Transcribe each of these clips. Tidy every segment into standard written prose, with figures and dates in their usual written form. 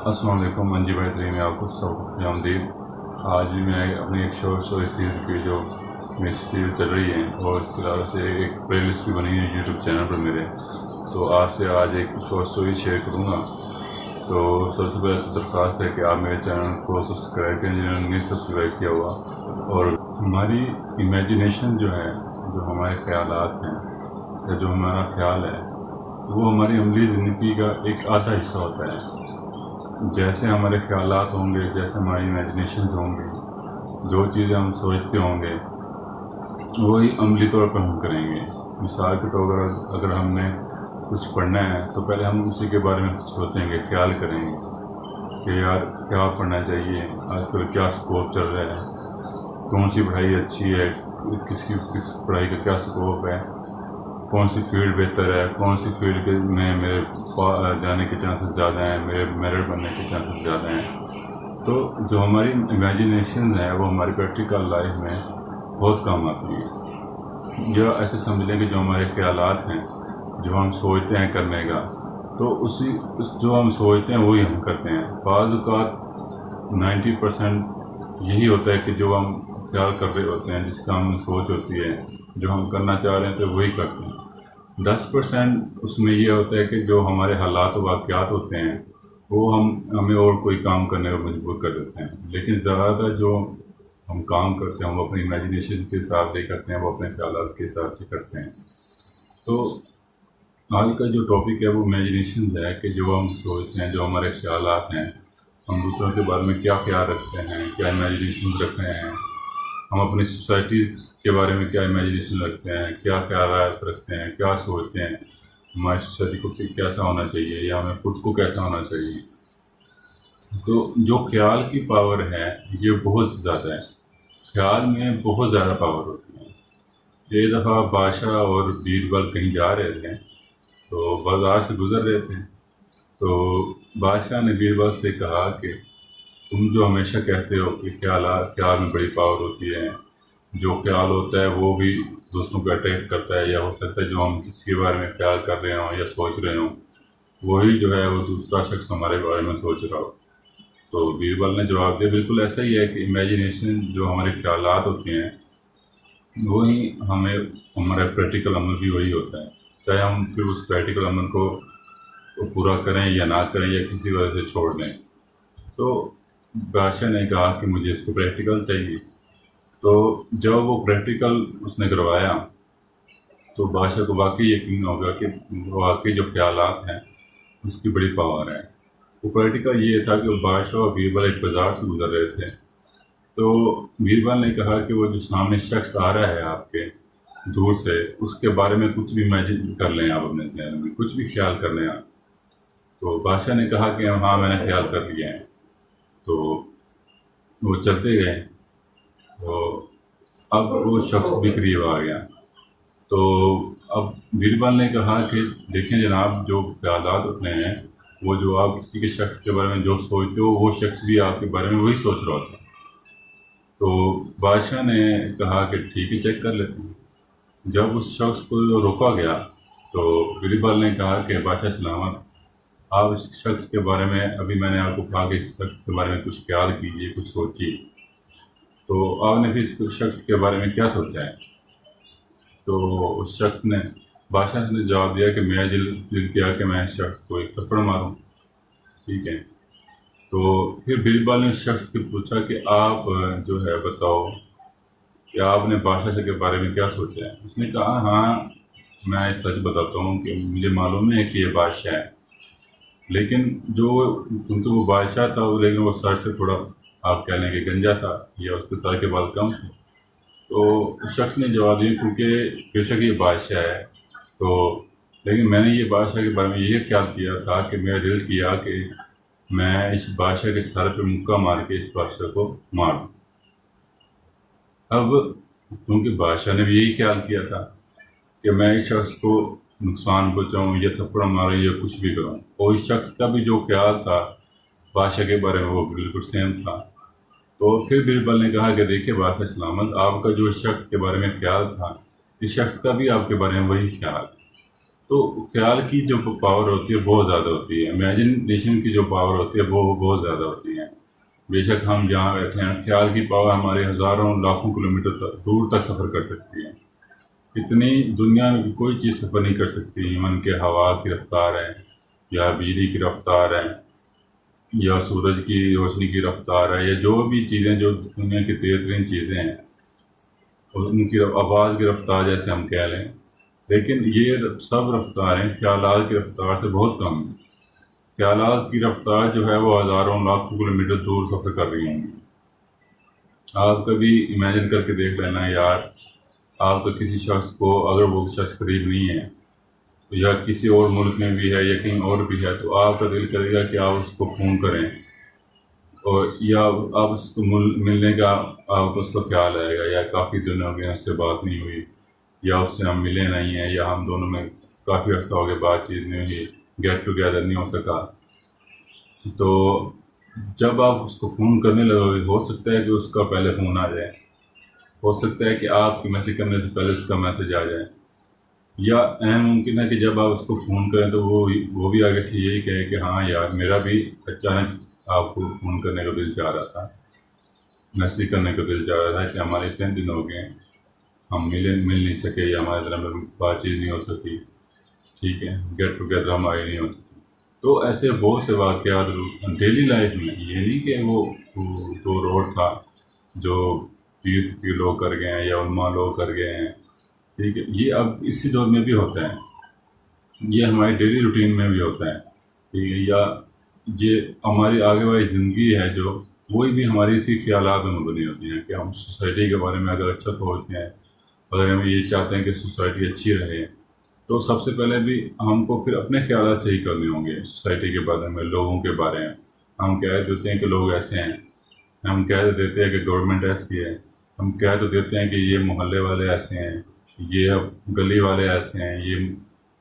السلام علیکم منجی بھائی ترین میں آپ کو سب خوش آمدید۔ آج میں اپنی ایک شارٹ اسٹوری سیریز کی جو میری سیریز چل رہی ہے اور اس کے علاوہ سے ایک پلے لسٹ بھی بنی ہے یوٹیوب چینل پر میرے، تو آج ایک شارٹ اسٹوری شیئر کروں گا۔ تو سب سے پہلے تو درخواست ہے کہ آپ میرے چینل کو سبسکرائب کریں جنہوں نے نہیں سبسکرائب کیا ہوا، اور ہماری امیجنیشن جو ہے، جو ہمارے خیالات ہیں یا جو ہمارا خیال ہے، وہ ہماری عملی زندگی کا ایک آدھا حصہ ہوتا ہے۔ جیسے ہمارے خیالات ہوں گے، جیسے ہماری امیجنیشنز ہوں گی، جو چیزیں ہم سوچتے ہوں گے وہی عملی طور پر ہم کریں گے۔ مثال کے طور پر اگر ہم نے کچھ پڑھنا ہے تو پہلے ہم اسی کے بارے میں سوچیں گے، خیال کریں گے کہ یار کیا پڑھنا چاہیے، آج کل کیا اسکوپ چل رہا ہے، کون سی پڑھائی اچھی ہے، کس پڑھائی کا کیا اسکوپ ہے، کون سی فیلڈ بہتر ہے، کون سی فیلڈ میں میرے جانے کے چانسز زیادہ ہیں، میرے میرٹ بننے کے چانسز زیادہ ہیں۔ تو جو ہماری امیجنیشن ہے وہ ہماری پریکٹیکل لائف میں بہت کام آتی ہے۔ جو ایسے سمجھ لیں کہ جو ہمارے خیالات ہیں، جو ہم سوچتے ہیں کرنے کا، تو جو ہم سوچتے ہیں وہی ہم کرتے ہیں۔ بعض اوقات 90% یہی ہوتا ہے کہ جو ہم خیال کر رہے ہوتے ہیں، جس کا ہم سوچ ہوتی ہے، جو ہم کرنا چاہ رہے ہیں تو وہی کرتے ہیں۔ 10% اس میں یہ ہوتا ہے کہ جو ہمارے حالات و واقعات ہوتے ہیں وہ ہمیں اور کوئی کام کرنے پر مجبور کر دیتے ہیں، لیکن زیادہ تر جو ہم کام کرتے ہیں وہ اپنی امیجنیشن کے حساب سے کرتے ہیں، وہ اپنے خیالات کے حساب سے کرتے ہیں۔ تو آج کا جو ٹاپک ہے وہ امیجنیشن ہے کہ جو ہم سوچتے ہیں، جو ہمارے خیالات ہیں، ہم دوسروں کے بارے میں کیا خیال رکھتے ہیں، کیا امیجنیشن رکھ رہے ہیں، ہم اپنی سوسائٹی کے بارے میں کیا امیجنیشن رکھتے ہیں، کیا خیالات رکھتے ہیں، کیا سوچتے ہیں، ہماری سوسائٹی کو کیسا ہونا چاہیے یا ہمیں خود کو کیسا ہونا چاہیے۔ تو جو خیال کی پاور ہے یہ بہت زیادہ ہے، خیال میں بہت زیادہ پاور ہوتی ہے۔ ایک دفعہ بادشاہ اور بیربل کہیں جا رہے تھے، تو بازار سے گزر رہے تھے، تو بادشاہ نے بیربل سے کہا کہ تم جو ہمیشہ کہتے ہو کہ خیال میں بڑی پاور ہوتی ہے، جو خیال ہوتا ہے وہ بھی دوسروں کو اٹریکٹ کرتا ہے، یا ہو سکتا ہے جو ہم کسی کے بارے میں خیال کر رہے ہوں یا سوچ رہے ہوں وہی جو ہے وہ دوسرا شخص ہمارے بارے میں سوچ رہا ہو۔ تو بیربل نے جواب دیا بالکل ایسا ہی ہے کہ امیجنیشن جو ہمارے خیالات ہوتے ہیں وہی ہمارا پریکٹیکل عمل بھی وہی ہوتا ہے، چاہے ہم پھر اس پریکٹیکل عمل کو پورا کریں یا نہ کریں یا کسی وجہ سے چھوڑ دیں۔ تو بادشاہ نے کہا کہ مجھے اس کو پریکٹیکل چاہیے، تو جب وہ پریکٹیکل اس نے کروایا تو بادشاہ کو واقعی یقین ہوگا کہ واقعی جو خیالات ہیں اس کی بڑی پاور ہے۔ وہ پریکٹیکل یہ تھا کہ بادشاہ اور بیربل ایک بازار سے گزر رہے تھے، تو بیربل نے کہا کہ وہ جو سامنے شخص آ رہا ہے آپ کے دور سے، اس کے بارے میں کچھ بھی امیجن کر لیں، آپ اپنے ذہن میں کچھ بھی خیال کر لیں آپ۔ تو بادشاہ نے کہا کہ ہاں میں نے خیال کر لیا ہے۔ تو وہ چلتے گئے، تو اب وہ شخص بھی قریب آ گیا۔ تو اب بیربل نے کہا کہ دیکھیں جناب، جو خیالات ہوتے ہیں وہ جو آپ کسی کے شخص کے بارے میں جو سوچتے ہو وہ شخص بھی آپ کے بارے میں وہی سوچ رہا ہوتا ہے۔ تو بادشاہ نے کہا کہ ٹھیک ہے، چیک کر لیتے ہیں۔ جب اس شخص کو روکا گیا تو بیربل نے کہا کہ بادشاہ سلامت، آپ اس شخص کے بارے میں، ابھی میں نے آپ کو کہا کہ اس شخص کے بارے میں کچھ خیال کیجیے، کچھ سوچیے، تو آپ نے پھر اس شخص کے بارے میں کیا سوچا ہے؟ تو اس شخص نے، بادشاہ نے جواب دیا کہ میرا دل کیا کہ میں اس شخص کو ایک تھپڑ ماروں۔ ٹھیک ہے، تو پھر بیربل نے اس شخص سے پوچھا کہ آپ جو ہے بتاؤ کہ آپ نے بادشاہ کے بارے میں کیا سوچا ہے؟ اس نے کہا ہاں میں سچ بتاتا ہوں کہ مجھے معلوم ہے کہ یہ بادشاہ ہے، لیکن کیونکہ وہ بادشاہ تھا لیکن وہ سر سے تھوڑا آپ کہہ لیں کہ گنجا تھا، یا اس کے سر کے بال کم تھے۔ تو اس شخص نے جواب دیا کیونکہ بے شک یہ بادشاہ ہے، تو لیکن میں نے یہ بادشاہ کے بارے میں یہ خیال کیا تھا کہ میرا دل کیا کہ میں اس بادشاہ کے سر پہ مکہ مار کے اس بادشاہ کو مار دوں۔ اب کیونکہ بادشاہ نے بھی یہی خیال کیا تھا کہ میں اس شخص کو نقصان پہنچاؤں یا تھپڑ ماروں یا کچھ بھی کروں، اور اس شخص کا بھی جو خیال تھا بادشاہ کے بارے میں وہ بالکل سیم تھا۔ تو پھر بیربل نے کہا کہ دیکھیے بادشاہ سلامت، آپ کا جو شخص کے بارے میں خیال تھا، اس شخص کا بھی آپ کے بارے میں وہی خیال ہے۔ تو خیال کی جو پاور ہوتی ہے بہت زیادہ ہوتی ہے، امیجنیشن کی جو پاور ہوتی ہے وہ بہت زیادہ ہوتی ہے. بے شک ہم جہاں بیٹھے ہیں، خیال کی پاور ہمارے ہزاروں لاکھوں کلومیٹر دور تک سفر کر سکتی ہے. اتنی دنیا میں کوئی چیز سفر نہیں کر سکتی، ایون کہ ہوا کی رفتار ہے، یا بجلی کی رفتار ہے، یا سورج کی روشنی کی رفتار ہے، یا جو بھی چیزیں جو دنیا کی تیز ترین چیزیں ہیں، اور ان کی آواز کی رفتار جیسے ہم کہہ لیں. لیکن یہ سب رفتاریں خیالات کی رفتار سے بہت کم ہیں. خیالات کی رفتار جو ہے وہ ہزاروں لاکھوں کلومیٹر دور سفر کر رہی ہوں گی. آپ کبھی امیجن کر کے دیکھ لینا یار، آپ تو کسی شخص کو، اگر وہ شخص قریب نہیں ہے یا کسی اور ملک میں بھی ہے یا کہیں اور بھی ہے، تو آپ کا دل کرے گا کہ آپ اس کو فون کریں، اور یا آپ اس کو ملنے کا آپ کو اس کو خیال آئے گا، یا کافی دنوں ہو گئے اس سے بات نہیں ہوئی، یا اس سے ہم ملے نہیں ہیں، یا ہم دونوں میں کافی عرصہ ہو گیا بات چیت نہیں ہوئی، گیٹ ٹوگیدر نہیں ہو سکا. تو جب آپ اس کو فون کرنے لگو گے، ہو سکتا ہے کہ اس کا پہلے فون آ جائے، ہو سکتا ہے کہ آپ کی میسج کرنے سے پہلے اس کا میسج آ جائے، یا اہم ممکن ہے کہ جب آپ اس کو فون کریں تو وہ بھی آگے سے یہی کہے کہ ہاں یار میرا بھی اچانک آپ کو فون کرنے کا دل چاہ رہا تھا، میسج کرنے کا دل چاہ رہا تھا کہ ہمارے اتنے دن ہو گئے ہم مل نہیں سکے، یا ہمارے طرح میں بات چیت نہیں ہو سکی، ٹھیک ہے، گیٹ ٹوگیدر ہماری نہیں ہو سکی. تو ایسے بہت سے واقعات ڈیلی لائف میں، یہ نہیں کہ وہ روڈ تھا جو 20 لوگ کر گئے ہیں یا علماء لوگ کر گئے ہیں، ٹھیک ہے، یہ اب اسی دور میں بھی ہوتا ہے، یہ ہماری ڈیلی روٹین میں بھی ہوتا ہے، ٹھیک ہے، یا یہ ہماری آگے والی زندگی ہے جو وہی بھی ہماری اسی خیالات میں مبنی ہوتی ہیں کہ ہم سوسائٹی کے بارے میں اگر اچھا سوچتے ہیں، اگر ہم یہ چاہتے ہیں کہ سوسائٹی اچھی رہے، تو سب سے پہلے بھی ہم کو پھر اپنے خیالات صحیح کرنے ہوں گے سوسائٹی کے بارے میں، لوگوں کے بارے میں. ہم کہہ دیتے ہیں کہ لوگ ایسے ہیں، ہم کہہ دیتے ہیں کہ گورنمنٹ ایسی ہے، ہم کہہ تو دیتے ہیں کہ یہ محلے والے ایسے ہیں، یہ گلی والے ایسے ہیں،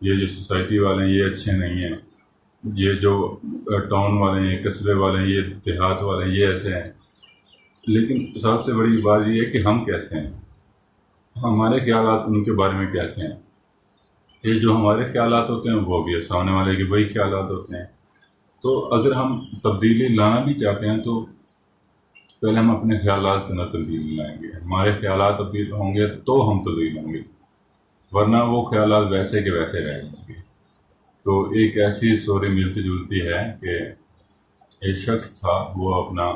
یہ جو سوسائٹی والے ہیں یہ اچھے نہیں ہیں، یہ جو ٹاؤن والے ہیں، قصبے والے ہیں، یہ دیہات والے ہیں، یہ ایسے ہیں. لیکن سب سے بڑی بات یہ ہے کہ ہم کیسے ہیں، ہمارے خیالات ان کے بارے میں کیسے ہیں. یہ جو ہمارے خیالات ہوتے ہیں وہ بھی سامنے والے کے وہی خیالات ہوتے ہیں. تو اگر ہم تبدیلی لانا بھی چاہتے ہیں تو پہلے ہم اپنے خیالات کے اندر تبدیلی لائیں گے، ہمارے خیالات تبدیل ہوں گے تو ہم تبدیل ہوں گے، ورنہ وہ خیالات ویسے کے ویسے رہیں گے. تو ایک ایسی اسٹوری ملتی جلتی ہے کہ ایک شخص تھا، وہ اپنا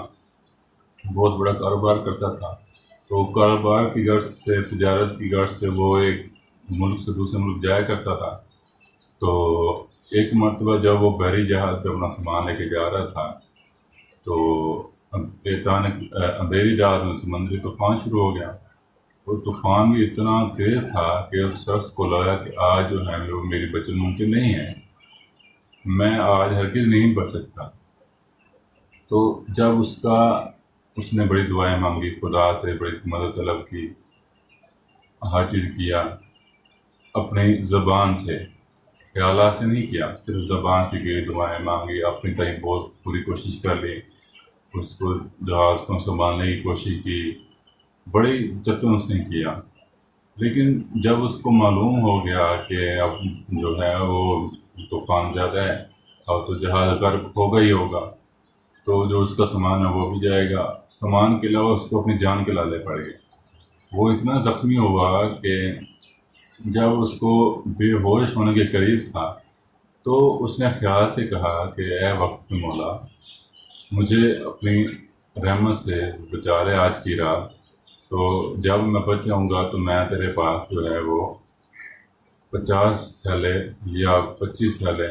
بہت بڑا کاروبار کرتا تھا. تو کاروبار کی غرض سے، تجارت کی غرض سے وہ ایک ملک سے دوسرے ملک جایا کرتا تھا. تو ایک مرتبہ جب وہ بحری جہاز پہ اپنا سامان لے کے جا رہا تھا تو اچانک بحری جہاز میں سمندری طوفان شروع ہو گیا. وہ طوفان بھی اتنا تیز تھا کہ اس شخص کو لگا کہ آج جو ہے وہ میری بچت ممکن نہیں ہے، میں آج ہرگز نہیں بچ سکتا. تو جب اس نے بڑی دعائیں مانگی، خدا سے بڑی مدد طلب کی، حاجر کیا، اپنی زبان سے، خیالات سے نہیں کیا، صرف زبان سے کی، دعائیں مانگی، اپنی طرح بہت پوری کوشش کر لی، اس کو جہاز کو سنبھالنے کی کوشش کی، بڑی جتن اس نے کیا. لیکن جب اس کو معلوم ہو گیا کہ اب جو ہے وہ طوفان زیادہ ہے، اب تو جہاز غرق ہوگا ہی ہوگا، تو جو اس کا سامان ہے وہ بھی جائے گا، سامان کے علاوہ اس کو اپنی جان کے لالے پڑ گئے. وہ اتنا زخمی ہوا کہ جب اس کو بے ہوش ہونے کے قریب تھا تو اس نے خیال سے کہا کہ اے وقت کے مولا، مجھے اپنی رحمت سے بچا لے آج کی رات، تو جب میں بچ جاؤں گا تو میں تیرے پاس جو ہے وہ 50 تھیلے یا 25 تھیلے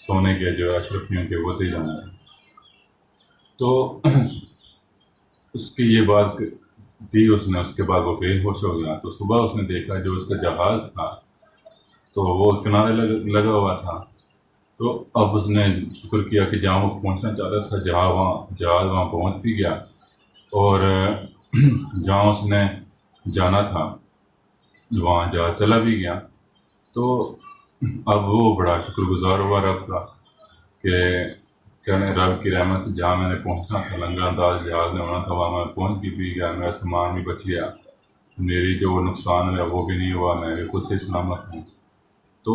سونے کے جو ہے اشرفیوں کے وہ دے جاؤں گا. تو اس کی یہ بات دی اس نے، اس کے بعد وہ بے ہوش ہو گیا. تو صبح اس نے دیکھا جو اس کا جہاز تھا تو وہ کنارے لگا ہوا تھا. تو اب اس نے شکر کیا کہ جہاں وہ پہنچنا چاہتا تھا جہاز وہاں پہنچ بھی گیا، اور جہاں اس نے جانا تھا وہاں جہاز چلا بھی گیا. تو اب وہ بڑا شکر گزار ہوا رب کا کہ کہنے رب کی رحمت سے جہاں میں نے پہنچنا تھا، لنگر انداز جہاز میں ہونا تھا، وہاں میں پہنچ بھی گیا، میرا سامان بھی بچ گیا، میری جو نقصان ہے وہ بھی نہیں ہوا، میں بالکل صحیح سلامت ہوں. تو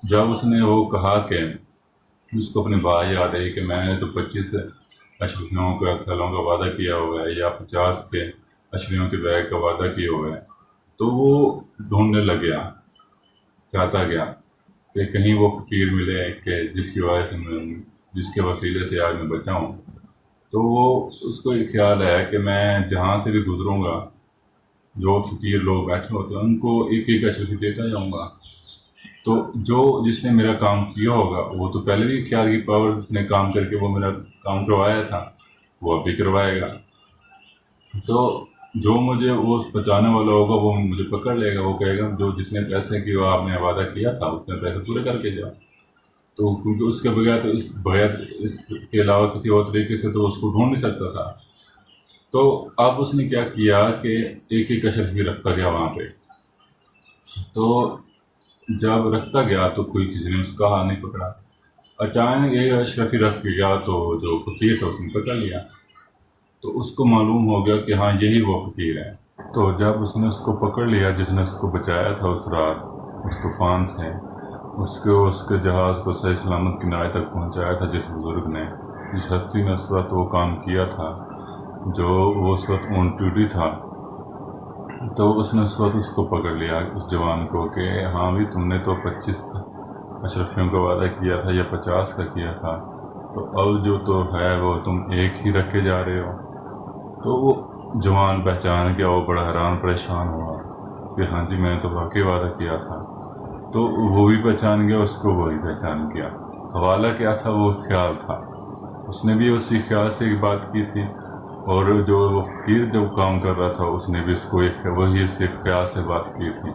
جب اس نے وہ کہا کہ اس کو اپنی بات یاد آئی کہ میں نے تو 25 اشرفیوں کا تھیلوں کا وعدہ کیا ہوا ہے یا 50 کے اشرفیوں کے بیگ کا وعدہ کیا ہوا ہے، تو وہ ڈھونڈنے لگ گیا، چاہتا گیا کہ کہیں وہ فقیر ملے کہ جس کی وجہ سے جس کے وسیلے سے آج میں بچا ہوں۔ تو وہ اس کو یہ خیال ہے کہ میں جہاں سے بھی گزروں گا، جو فقیر لوگ بیٹھے ہوتے ہیں ان کو ایک ایک اشرفی دیتا جاؤں گا۔ تو جس نے میرا کام کیا ہوگا وہ تو پہلے بھی خیال کی پاور اس نے کام کر کے وہ میرا کام کروایا تھا، وہ اب بھی کروائے گا۔ تو جو مجھے وہ بچانے والا ہوگا وہ مجھے پکڑ لے گا، وہ کہے گا جو جتنے پیسے کی وہ آپ نے وعدہ کیا تھا اتنے پیسے پورے کر کے جاؤ۔ تو کیونکہ اس کے بغیر تو اس کے علاوہ کسی اور طریقے سے تو اس کو ڈھونڈ نہیں سکتا تھا۔ تو اب اس نے کیا کیا کہ ایک ایک اشرفی رکھتا گیا وہاں پہ۔ تو جب رکھتا گیا تو کوئی کسی نے اس کا ہاتھ نہیں پکڑا، اچانک ایک اشرفی رکھ کے گیا تو جو فقیر تھا اس نے پکڑ لیا۔ تو اس کو معلوم ہو گیا کہ ہاں یہی وہ فقیر ہے۔ تو جب اس نے اس کو پکڑ لیا جس نے اس کو بچایا تھا اس رات اس طوفان سے، اس کے جہاز کو صحیح سلامت کنارے تک پہنچایا تھا، جس بزرگ نے جس ہستی نے اس وقت وہ کام کیا تھا، جو وہ اس وقت اون ڈیوٹی تھا، تو اس نے اس وقت اس کو پکڑ لیا اس جوان کو کہ ہاں بھی تم نے تو 25 اشرفیوں کا وعدہ کیا تھا یا 50 کا کیا تھا، تو اب جو تو ہے وہ تم ایک ہی رکھے جا رہے ہو۔ تو وہ جوان پہچان گیا، وہ بڑا حیران پریشان ہوا کہ ہاں جی میں نے تو واقعی وعدہ کیا تھا۔ تو وہ بھی پہچان گیا، اس کو وہی پہچان گیا۔ حوالہ کیا تھا؟ وہ خیال تھا، اس نے بھی اسی خیال سے ایک بات کی تھی، اور جو وہ فقیر جب کام کر رہا تھا اس نے بھی اس کو وہی سے خیال سے بات کی تھی۔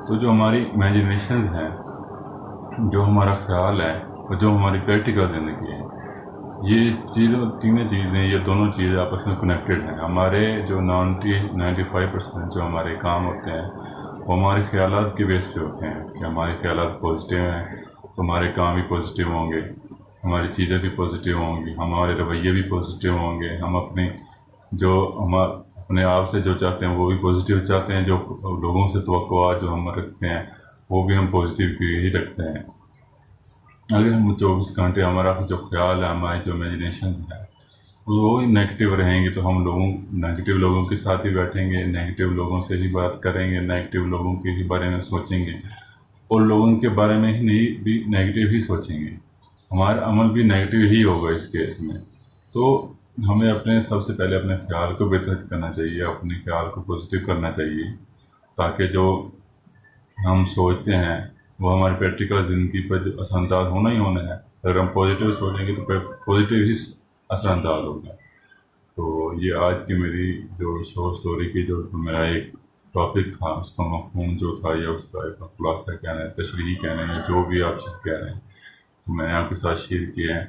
تو جو ہماری امیجنیشنز ہیں، جو ہمارا خیال ہے اور جو ہماری پریکٹیکل زندگی ہے، یہ تینوں چیزیں، یہ دونوں چیزیں آپس میں کنیکٹڈ ہیں۔ ہمارے جو 95% جو ہمارے کام ہوتے ہیں وہ ہمارے خیالات کے بیس پہ ہوتے ہیں کہ ہمارے خیالات پازیٹیو ہیں تو ہمارے کام بھی پازیٹیو ہوں گے، ہماری چیزیں بھی پازیٹیو ہوں گی، ہمارے رویے بھی پازیٹیو ہوں گے، ہم اپنے آپ سے جو چاہتے ہیں وہ بھی پازیٹیو چاہتے ہیں، جو لوگوں سے توقعات جو ہم رکھتے ہیں وہ بھی ہم پازیٹیو ہی رکھتے ہیں۔ اگر ہم 24 گھنٹے ہمارا جو خیال ہے، ہماری جو امیجنیشن ہے وہ نیگیٹو رہیں گی تو ہم نیگیٹو لوگوں کے ساتھ ہی بیٹھیں گے، نیگیٹو لوگوں سے ہی بات کریں گے، نیگیٹو لوگوں کے ہی بارے میں سوچیں گے، اور لوگوں کے بارے میں ہی نہیں بھی نیگیٹو ہی سوچیں گے، ہمارا عمل بھی نیگیٹو ہی ہوگا اس کیس میں۔ تو ہمیں سب سے پہلے اپنے خیال کو بہتر کرنا چاہیے، اپنے خیال کو پازیٹیو کرنا چاہیے، تاکہ جو ہم سوچتے ہیں وہ ہماری پریکٹیکل زندگی پر اثر انداز ہونا ہی ہونا ہے۔ اگر ہم پازیٹیو سوچیں گے تو پازیٹیو ہی اثر انداز ہوگا۔ تو یہ آج کی میری جو شارٹ اسٹوری کی جو میرا ایک ٹاپک تھا، اس کا مفہوم جو تھا یا اس کا ایک خلاصہ کہنا ہے، تشریح کہنا ہے، جو بھی آپ چیز کہہ رہے ہیں، تو میں نے آپ کے ساتھ شیئر کیا ہے۔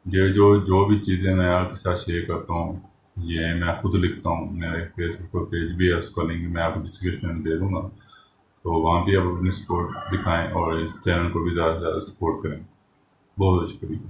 یہ جو بھی چیزیں میں آپ کے ساتھ شیئر کرتا ہوں یہ میں خود لکھتا ہوں، میرے فیس بک پر پیج بھی ہے، اس کا لنک میں آپ کو ڈسکرپشن میں دے دوں گا، تو وہاں بھی آپ اپنی سپورٹ دکھائیں اور اس چینل کو بھی زیادہ سے زیادہ سپورٹ کریں۔ بہت شکریہ۔